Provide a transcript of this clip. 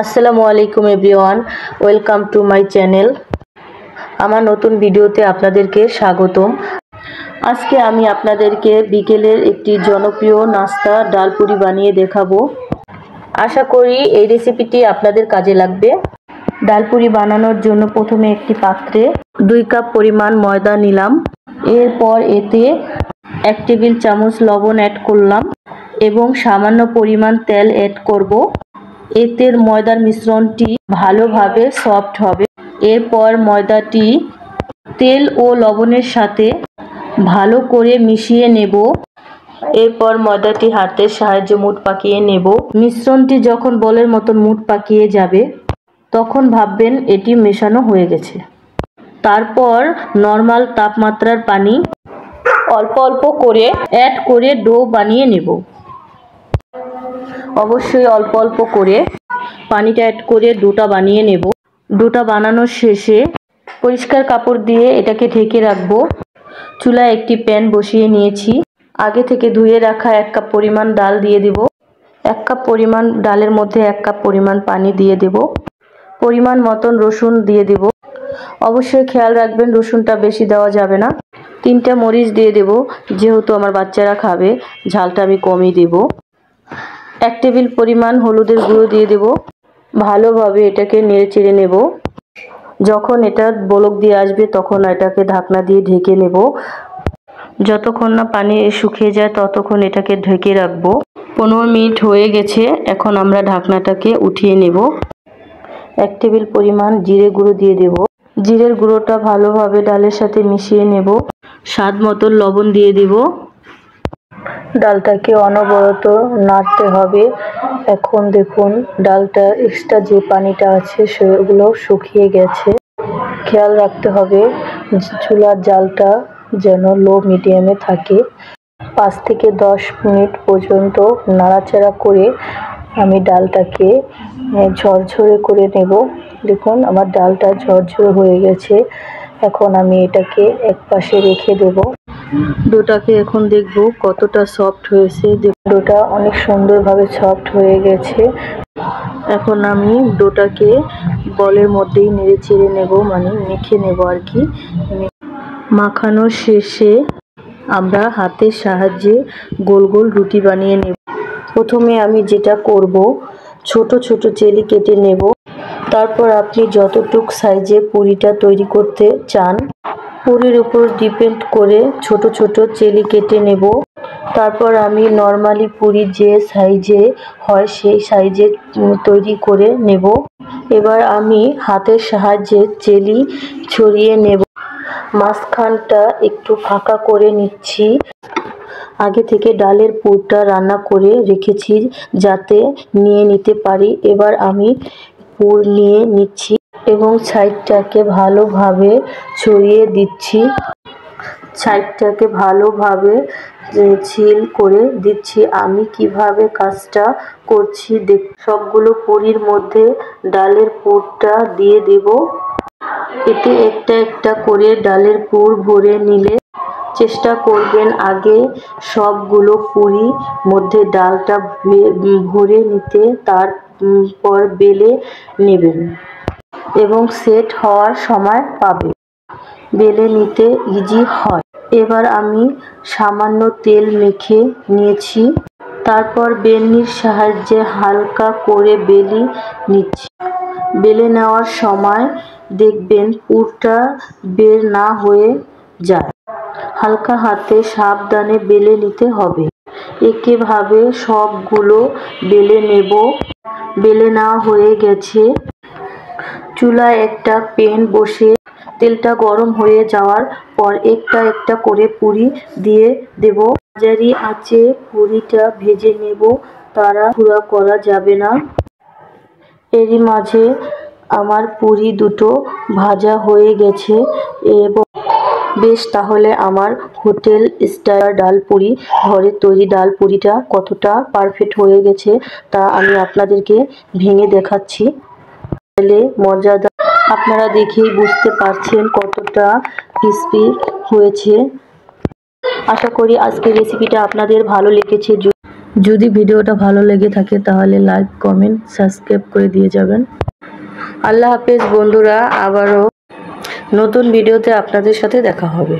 আসসালামু আলাইকুম everyone, welcome to my channel. আমার নতুন ভিডিওতে আপনাদেরকে স্বাগতম। আজকে আমি আপনাদেরকে বিকেলের একটি জনপ্রিয় নাস্তা ডালপুরি বানিয়ে দেখাবো। আশা করি এই রেসিপিটি আপনাদের কাজে লাগবে। ডালপুরি বানানোর জন্য প্রথমে একটি পাত্রে 2 কাপ পরিমাণ ময়দা নিলাম। এরপর এতে 1 টেবিল চামচ লবণ অ্যাড করলাম এবং সামান্য পরিমাণ তেল অ্যাড করব। এতে ময়দার মিশ্রণটি ভালোভাবে সফট হবে। এরপর ময়দাটি তেল ও লবণের সাথে ভালো করে মিশিয়ে নেব। এরপর ময়দাটি হাতের সাহায্যে মুঠ পাকিয়ে নেব। মিশ্রণটি যখন বলের মতন মুঠ পাকিয়ে যাবে তখন ভাববেন এটি মেশানো হয়ে গেছে। তারপর নরমাল তাপমাত্রার পানি অল্প অল্প করে অ্যাড করে ডো বানিয়ে নেব। অবশ্যই অল্প অল্প করে পানিটা অ্যাড করে ডোটা বানিয়ে নেব। ডোটা বানানোর শেষে পরিষ্কার কাপড় দিয়ে এটাকে ঢেকে রাখবো। চুলায় একটি প্যান বসিয়ে নিয়েছি। আগে থেকে ধুয়ে রাখা 1 কাপ পরিমাণ ডাল দিয়ে দেব। 1 কাপ পরিমাণ ডালের মধ্যে 1 কাপ পরিমাণ পানি দিয়ে দেব। পরিমাণ মতন রসুন দিয়ে দেব। অবশ্যই খেয়াল রাখবেন রসুনটা বেশি দেওয়া যাবে না। 3টা মরিচ দিয়ে দেব, যেহেতু আমার বাচ্চারা খাবে ঝালটা আমি কমই দেব। 1 টেবিল পরিমাণ হলুদের গুঁড়ো দিয়ে দেব। ভালোভাবে এটাকে নেড়ে চেড়ে নেব। যখন এটা বলক দিয়ে আসবে তখন এটাকে ঢাকনা দিয়ে ঢেকে নেব। যতক্ষণ না পানি শুকিয়ে যায় ততক্ষণ এটাকে ঢেকে রাখবো। 15 মিনিট হয়ে গেছে। এখন আমরা ঢাকনাটাকে উঠিয়ে নেব। 1 টেবিল পরিমাণ জিরে গুঁড়ো দিয়ে দেব। জিরের গুঁড়োটা ভালোভাবে ডালের সাথে মিশিয়ে নেব। স্বাদ মতো লবণ দিয়ে দেব। ডালটাকে অনবরত নাড়তে হবে। এখন দেখুন ডালটা এক্সট্রা যে পানিটা আছে সেগুলো শুকিয়ে গেছে। খেয়াল রাখতে হবে চুলার জালটা যেন লো মিডিয়ামে থাকে। 5 থেকে 10 মিনিট পর্যন্ত নাড়াচাড়া করে আমি ডালটাকে ঝরঝরে করে নেব। দেখুন আমার ডালটা ঝরঝরে হয়ে গেছে। এখন আমি এটাকে এক পাশে রেখে দেব। ডোটাকে এখন দেখব কতটা সফট হয়েছে। ডোটা অনেক সুন্দরভাবে সফট হয়ে গেছে। এখন আমি ডোটাকে বলের মধ্যেই নেড়ে চেড়ে নেব, মানে মেখে নেব আর কি। মাখানোর শেষে আমরা হাতের সাহায্যে গোল গোল রুটি বানিয়ে নেব। প্রথমে আমি যেটা করব, ছোট ছোট চেলি কেটে নেব। তারপর আপনি যতটুক সাইজে পুরিটা তৈরি করতে চান পুরির উপর ডিপেন্ড করে ছোট ছোট চেলি কেটে নেব। তারপর আমি নরমালি পুরি যে সাইজে হয় সেই সাইজে তৈরি করে নেব। এবার আমি হাতের সাহায্যে চেলি ছড়িয়ে নেব। মাঝখানটা একটু ফাঁকা করে নিচ্ছি। আগে থেকে ডালের পুরটা রান্না করে রেখেছি যাতে নিয়ে নিতে পারি। এবার আমি পুর নিয়ে নিচ্ছি এবং সাইডটাকে ভালোভাবে ছড়িয়ে দিচ্ছি। সাইডটাকে ভালোভাবে ছিল করে দিচ্ছি। আমি কিভাবে কাজটা করছি সবগুলো পুরির মধ্যে ডালের পুরটা দিয়ে দেব। এতে একটা একটা করে ডালের পুর ভরে নিলে চেষ্টা করবেন আগে সবগুলো পুরি মধ্যে ডালটা ভরে নিতে, তারপর বেলে নেবেন এবং সেট হওয়ার সময় পাবে বেলে নিতে ইজি হয়। এবার আমি সামান্য তেল মেখে নিয়েছি। তারপর বেলনির সাহায্যে হালকা করে বেলে নিচ্ছি। বেলে নেওয়ার সময় দেখবেন পুরটা বের না হয়ে যায়। হালকা হাতে সাবধানে বেলে নিতে হবে। একইভাবে সবগুলো বেলে নেব। বেলে নেওয়া হয়ে গেছে। চুলায় একটা প্যান বসে তেলটা গরম হয়ে যাওয়ার পর একটা একটা করে পুরি দিয়ে দেব। মাঝারি আঁচে পুরিটা ভেজে নেব, তাড়াহুড়া করা যাবে না। এরই মাঝে আমার পুরি দুটো ভাজা হয়ে গেছে এবং বেশ, তাহলে আমার হোটেল স্টাইল ডালপুরি, ঘরের তৈরি ডালপুরিটা কতটা পারফেক্ট হয়ে গেছে তা আমি আপনাদেরকে ভেঙে দেখাচ্ছি। মজাদার, আপনারা দেখেই বুঝতে পারছেন কতটা ক্রিস্পি হয়েছে। আশা করি আজকের রেসিপিটা আপনাদের ভালো লেগেছে। যদি ভিডিওটা ভালো লেগে থাকে তাহলে লাইক, কমেন্ট, সাবস্ক্রাইব করে দিয়ে যাবেন। আল্লাহ হাফেজ বন্ধুরা, আবারও নতুন ভিডিওতে আপনাদের সাথে দেখা হবে।